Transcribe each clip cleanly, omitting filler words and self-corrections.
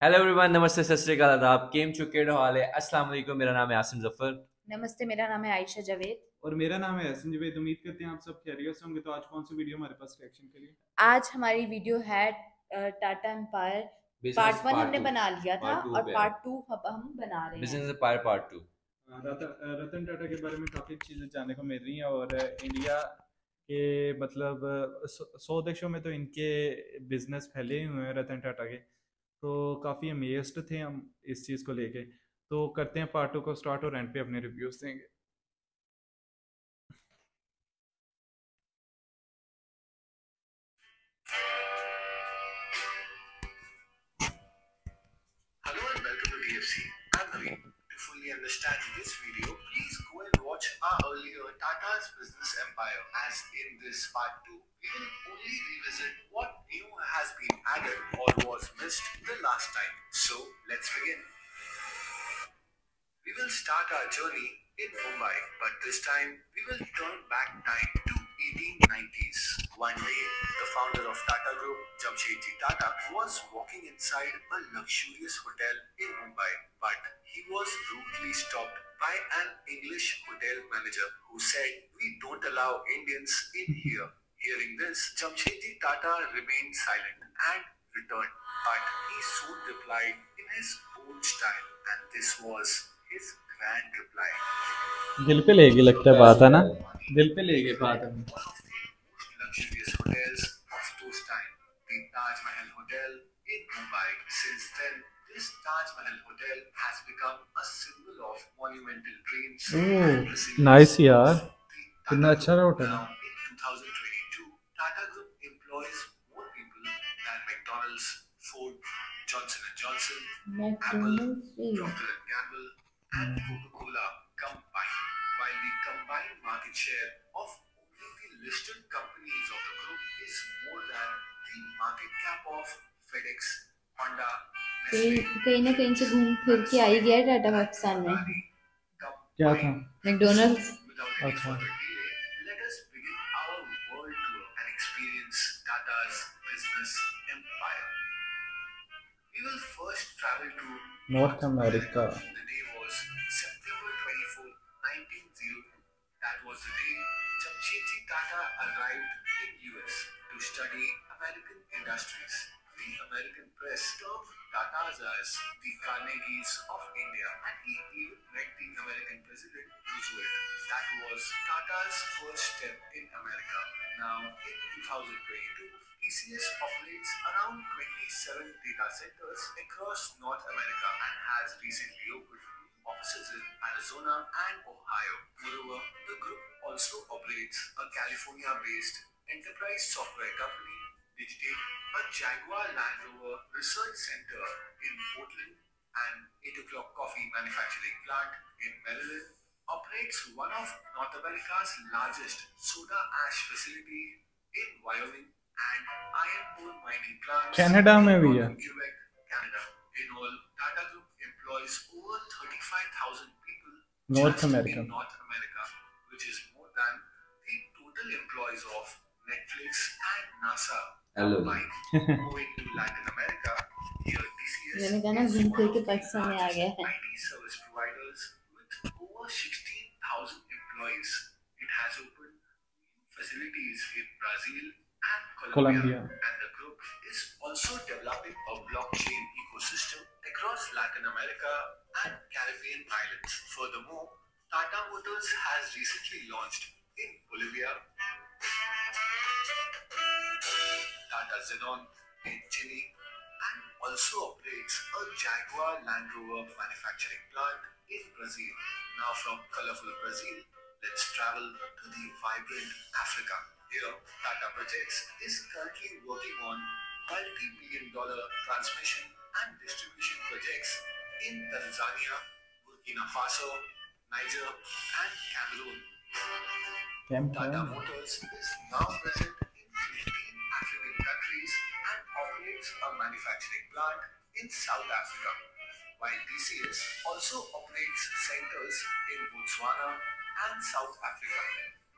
Hello everyone, नमस्ते, सत श्री अकाल, आदाब, केम चुके हाल है। अस्सलाम वालेकुम। मेरा नाम है आसिम जफर। नमस्ते, मेरा नाम है आयशा जावेद। और मेरा नाम है हसन जवेद। उम्मीद करते हैं आप सब खैरियत से होंगे। तो आज कौन सी वीडियो हमारे पास रिएक्शन के लिए? आज हमारी वीडियो है Tata empire. Business part one part हमने टू। बना लिया था पार्ट टू और पे है। पार्ट टू अब हम बना रहे हैं। Business empire part two. Ratan Tata के बारे में काफ़ी चीज़ें जानने को मिल रही हैं। और इंडिया के मतलब 100 देशों में तो इनके बिजनेस फैले ही हुए हैं रतन टाटा के। तो काफ़ी अमेज्ड थे हम इस चीज़ को लेके। तो करते हैं पार्ट टू को स्टार्ट और एंड पे अपने रिव्यूज़ देंगे। Hello and welcome to DFC. I'm Naveen. To fully understand this video, please go and watch our earlier Tata's Business Empire. As in this part 2, we will only revisit what new has been added or was missed the last time. So let's begin. We will start our journey in Mumbai, but this time we will turn back time to 1890s. One day, the founder of Tata Group, Jamshedji Tata, was walking inside a luxurious hotel in Mumbai, but he was rudely stopped by an English hotel manager who said, "We don't allow Indians in here." Hearing this, Jamshedji Tata remained silent and returned, but he soon replied in his own style, and this was his grand reply. दिल पे लेगी लगता है बात, है ना? दिल पे लेगी बात है। One of the most luxurious hotels of those time, the Taj Mahal Hotel in Mumbai. Since then, this Taj Mahal Hotel has become a symbol of monumental dreams and resilience. Nice यार, The कितना Tata अच्छा Group. Hotel है। Now, in 2022, Tata Group employs more people than McDonald's, Ford, Johnson and Johnson, Apple, Procter and Gamble, and Coca-Cola combined. While the combined market share of only the listed companies of the group is more than the market cap of FedEx, Honda, कहीं Nestle, कहीं ना कहीं से घूम फिर के आ ही गया है टाटा पाकिस्तान में। Ferrari क्या था? combined. मैकडोनल्ड्स। Without any अच्छा। further delay, let us begin our world tour and experience Tata's business empire. We will first travel to north America. The day was September 24, 1902. That was the day Jamshedji Tata arrived in US to study American industries. The American press termed Tatas as the Carnegies of India, and he even met the American President Roosevelt. That was Tata's first step in America. Now, in 2022, TCS operates around 27 data centers across North America and has recently opened offices in Arizona and Ohio. Moreover, the group also operates a California-based enterprise software company, Digitate, a Jaguar Land Rover research center in Portland, and 8 O'Clock Coffee manufacturing plant in Maryland, operates one of North America's largest soda ash facility in Wyoming, and iron ore mining plants Canada in में भी है। northern Quebec, Canada. In all, Tata Group employs over 35,000 people north just America. in North America, which is more than the total employees of Netflix and NASA hello. combined. Moving to Latin America, here TCS मैंने कहा ना is घूम one फिर of के the Pakistan में आ largest गया है। IT service providers with over 16,000 employees. It has opened new facilities in Brazil and Colombia. Colombia, and the group is also developing a blockchain ecosystem across Latin America and Caribbean islands. Furthermore, Tata Motors has recently launched in Bolivia, Tata Xenon in Chile, and also operates a Jaguar Land Rover manufacturing plant in Brazil. Now from colorful Brazil, let's travel to the vibrant Africa. Here, Tata Projects is currently working on multi-billion dollar transmission and distribution projects in Tanzania, Burkina Faso, Niger, and Cameroon. Tata Motors is now present in 15 African countries and operates a manufacturing plant in South Africa, while TCS also operates centers in Botswana and South Africa.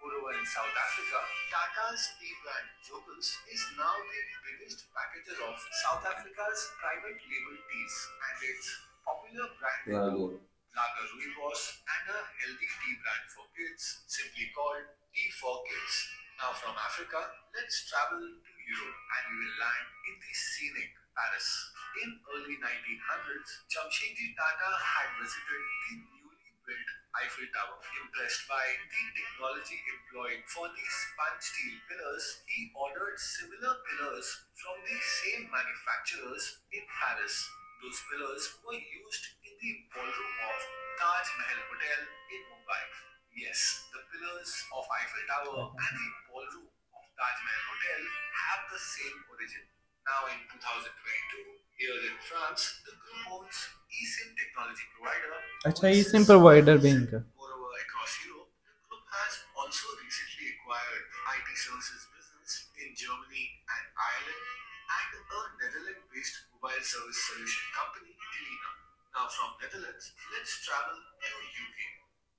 Moreover, in South Africa, Tata's tea brand Jokels is now the biggest packager of South Africa's private label teas, and its popular brand include Lager Rooibos and a healthy tea brand for kids simply called Tea for Kids. Now from Africa, let's travel to Europe and we will land in the scenic Paris. In early 1900s, Jamshedji Tata had visited the newly built Eiffel Tower. Impressed by the technology employed for the sponge steel pillars, he ordered similar pillars from the same manufacturers in Paris. Those pillars were used in the ballroom of Taj Mahal Hotel in Mumbai. Yes, the pillars of Eiffel Tower and the ballroom of Taj Mahal Hotel have the same origin. Now in 2022, here in France, the group owns eSIM technology provider. अच्छा ई SIM provider भी इनका Moreover, across Europe, the group has also recently acquired IT services business in Germany and Ireland and a Netherlands-based mobile service solution company, Telina. Now from Netherlands, let's travel to UK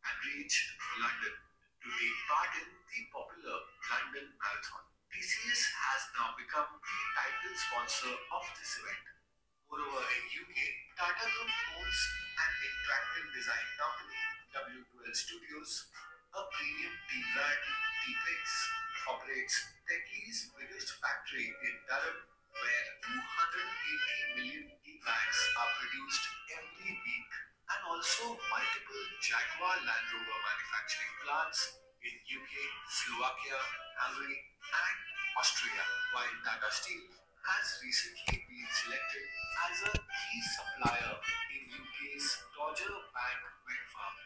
and reach London to take part in the popular London Marathon. TCS has now become the title sponsor of this event. Moreover, in UK, Tata Group owns an interactive design company, W12 Studios, a premium tea brand, Teapix, operates Tetley's biggest factory in Durham, where 280 million tea bags are produced every week, and also multiple Jaguar Land Rover manufacturing plants in UK, Slovakia, Hungary, and Austria, while Tata Steel has recently been selected as a key supplier in UK's Dodger Bank Wind Farm,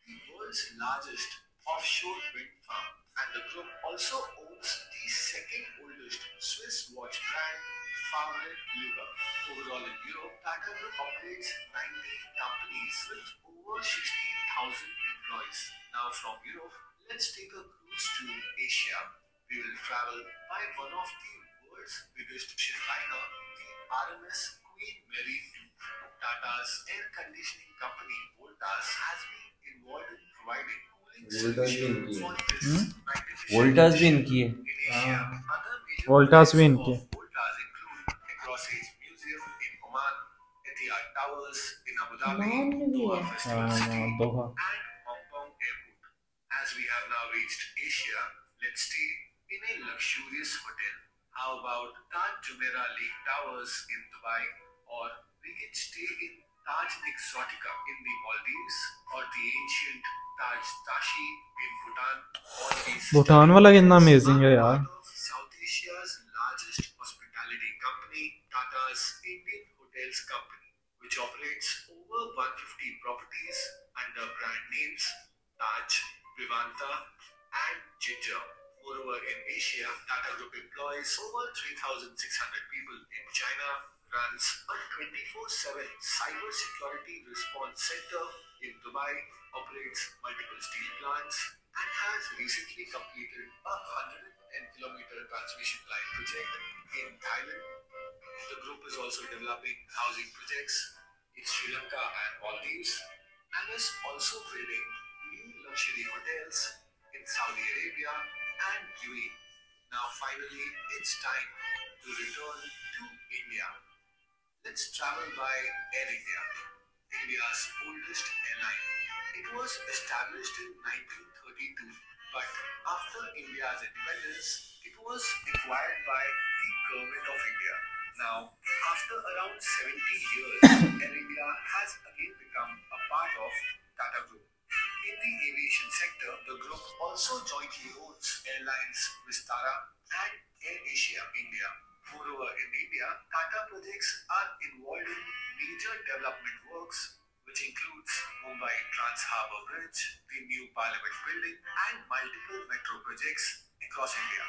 the world's largest offshore wind farm, and the group also owns the second oldest Swiss watch brand, Faurelet Luga. Overall in Europe, Tata Group operates 90 companies with over 60,000 employees. Now from Europe, let's take a cruise to Asia. We will travel by one of the world's biggest ship liner, the RMS Queen Mary II. Tata's air conditioning company, Voltas, has been involved in providing cooling solutions for this magnificent Voltas भी ship. इनकी है In Asia, other major Voltas भी projects इनके of Voltas include Across Age Museum in Oman, Etihad Towers in Abu Dhabi, Oman में भी Doha है Festival City, Doha and Hong Kong Airport. As we have now reached Asia, let's stay in a luxurious hotel. How about Taj Jumeirah Lake Towers in Dubai, or we can stay in Taj Exotica in the Maldives, or the ancient Taj Tashi in Bhutan. All these Bhutan वाला कितना hotels amazing है are यार part of South Asia's largest hospitality company, Tata's Indian Hotels Company, which operates over 150 properties under brand names Taj, Vivanta, and Ginger. Moreover, in Asia, Tata Group employs over 3,600 people in China, runs a 24/7 cyber security response center in Dubai, operates multiple steel plants, and has recently completed a 110-kilometer transmission line project in Thailand. The group is also developing housing projects in Sri Lanka and Maldives, and is also building new luxury hotels in Saudi Arabia and UAE. Now finally, it's time to return to India. Let's travel by Air India, India's oldest airline. It was established in 1932, but after India's independence, it was acquired by the Government of India. Now, after around 70 years, Air India has again become a part of Tata Group. In the aviation sector, the group also jointly owns airlines Vistara and Air Asia India. Moreover, in India, Tata projects are involved in major development works, which includes Mumbai Trans Harbour Bridge, the new Parliament building, and multiple metro projects across India.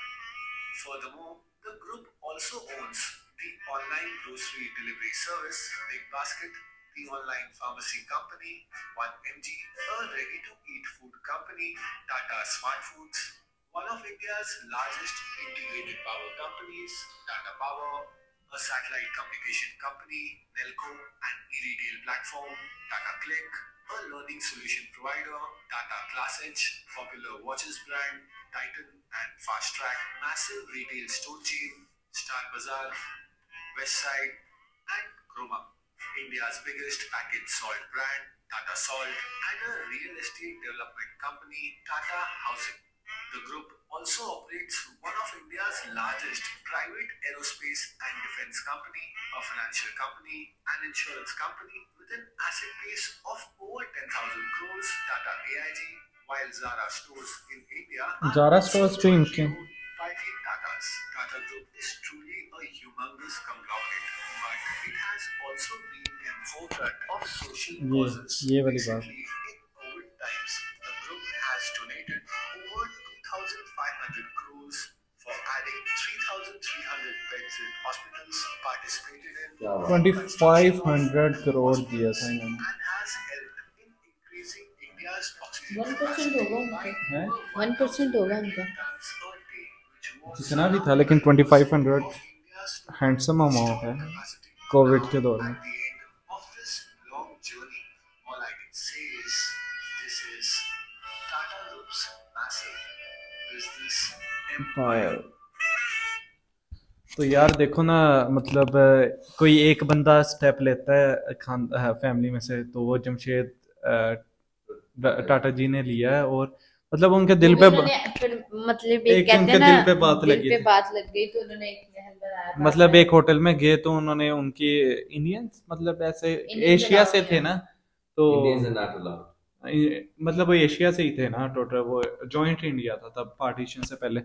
Furthermore, the group also owns the online grocery delivery service Big Basket, the online pharmacy company 1mg, a ready-to-eat food company Tata Smart Foods, one of India's largest integrated power companies, Tata Power, a satellite communication company, Nelco, an e-retail platform, Tata Click, a learning solution provider, Tata ClassEdge, popular watches brand, Titan and Fast Track, massive retail store chain, Star Bazaar, Westside, and Croma, India's biggest packaged salt brand, Tata Salt, and a real estate development company, Tata Housing. The group also operates one of India's largest private aerospace and defense company, a financial company, an insurance company with an asset base of over 10,000 crores, Tata AIG, while Zara stores in India are Zara also stores भी इनके owned by the Tatas. Tata Group is truly a humongous conglomerate, but it has also been in forefront of social causes. ये वाली बात Recently, in COVID times, the group has donated over 2,500 crores for adding 3,300 beds in hospitals, participated in 2500 crore दिया था इन्होंने and has helped in increasing India's oxygen 1% capacity होगा by उनका है 1% होगा उनका tons per day, which was जितना भी था लेकिन 2500 हैंडसम अमाउंट है कोविड के दौर में at the end of this long journey. All I can say is this is Tata Group's massive business empire. तो यार देखो ना मतलब कोई एक बंदा स्टेप लेता है फैमिली में से तो वो जमशेद टाटा जी ने लिया है और मतलब उनके दिल पे उन्होंने फिर मतलब एक एक कहते उनके हैं ना दिल पे बात दिल लगी पे थी। बात लग गई तो उन्होंने एक महल बनाया मतलब एक होटल में गए तो उन्होंने उनकी इंडियंस मतलब ऐसे Indians एशिया से allowed थे है। ना तो Indians are not allowed. मतलब वो एशिया से ही थे ना टोटल वो जॉइंट इंडिया था तब पार्टीशन से पहले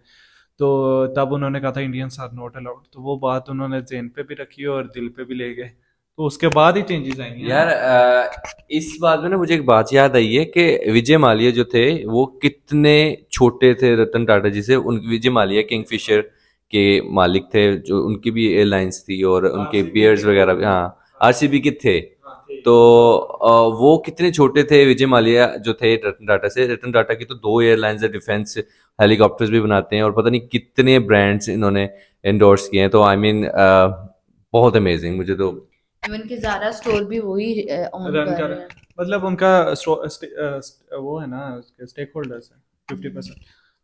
तो तब उन्होंने कहा था इंडियंस आर नॉट अलाउड तो वो बात उन्होंने जेन पे भी रखी और दिल पे भी ले गए तो उसके बाद ही चेंजेस आई हैं यार इस बात में ना मुझे एक बात याद आई है कि विजय माल्या जो थे वो कितने छोटे थे रतन टाटा जी से। उन विजय माल्या किंगफिशर के मालिक थे जो उनकी भी एयरलाइंस थी और उनके बियर्स वगैरह भी हाँ आरसीबी के थे। तो वो कितने छोटे थे विजय माल्या जो थे रतन टाटा से। रतन टाटा की तो 2 एयरलाइंस है डिफेंस हेलीकॉप्टर्स भी बनाते हैं और पता नहीं कितने ब्रांड्स इन्होंने एंडोर्स किए हैं। तो आई मीन बहुत अमेजिंग मुझे तो इवन के ज़ारा स्टोर भी वही ओन रन कर कर रहे हैं मतलब उनका वो है ना स्टेक होल्डर्स है 50%।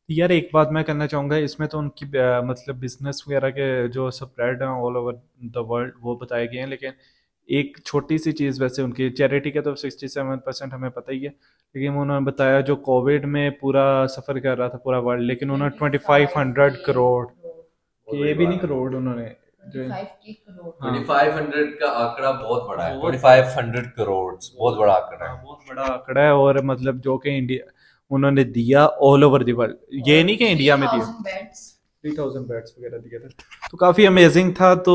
यार एक बात मैं करना चाहूँगा इसमें तो उनकी मतलब बिजनेस वगैरह के जो स्प्रेड हैं ऑल ओवर द वर्ल्ड वो बताए गए हैं लेकिन एक छोटी सी चीज़ वैसे उनकी चैरिटी के तो 67% हमें पता ही है लेकिन उन्होंने बताया जो कोविड में पूरा सफ़र कर रहा था पूरा वर्ल्ड लेकिन उन्होंने 2500 करोड़ ये भी नहीं करोड़ उन्होंने 25 करोड़ 2500 का आंकड़ा बहुत बड़ा है। 2500 करोड़ बहुत बड़ा आंकड़ा है। बहुत बड़ा आंकड़ा है और मतलब जो कि इंडिया उन्होंने दिया ऑल ओवर द वर्ल्ड ये नहीं कि इंडिया में दिया 3000 बैट्स वगैरह दिए थे तो काफ़ी अमेजिंग था। तो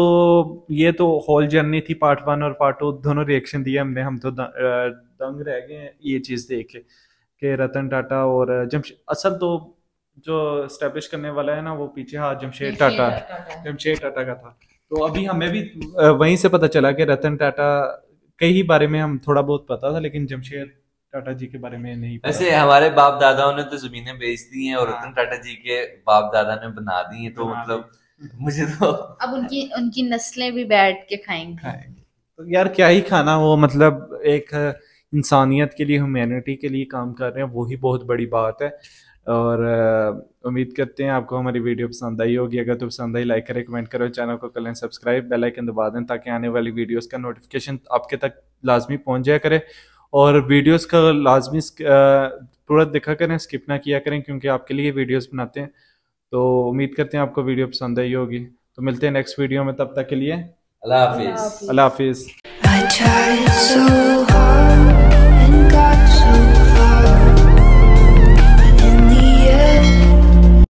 ये तो होल जर्नी थी पार्ट 1 और पार्ट 2 दोनों रिएक्शन दिए हमने हम तो दंग रह गए हैं ये चीज़ देख के कि रतन टाटा और जमशेद असल तो जो स्टैब्लिश करने वाला है ना वो पीछे हाँ जमशेद टाटा का था। तो अभी हमें भी वहीं से पता चला कि रतन टाटा कई बारे में हम थोड़ा बहुत पता था लेकिन जमशेद टाटा जी के बारे में नहीं पता। वैसे हमारे बाप दादाओं ने तो जमीनें बेच दी हैं और रतन टाटा जी के बाप दादा ने बना दी हैं तो मतलब मुझे तो अब उनकी नस्लें भी बैठ के खाएंगी। तो यार क्या ही खाना वो मतलब एक इंसानियत के लिए ह्यूमैनिटी के लिए काम कर रहे हैं वही बहुत बड़ी बात है। और उम्मीद करते हैं आपको हमारी वीडियो पसंद आई होगी। अगर तो पसंद आई लाइक करें कमेंट करो चैनल को कर लें सब्सक्राइब बेल आइकन दबा दें ताकि आने वाली वीडियोस का नोटिफिकेशन आपके तक लाजमी पहुंच जाया करे और वीडियोस का लाजमी पूरा देखा करें स्किप ना किया करें क्योंकि आपके लिए वीडियोस बनाते हैं। तो उम्मीद करते हैं आपको वीडियो पसंद आई होगी। तो मिलते हैं नेक्स्ट वीडियो में तब तक के लिए अल्लाह हाफिज। अल्लाह हाफिज। I tried so hard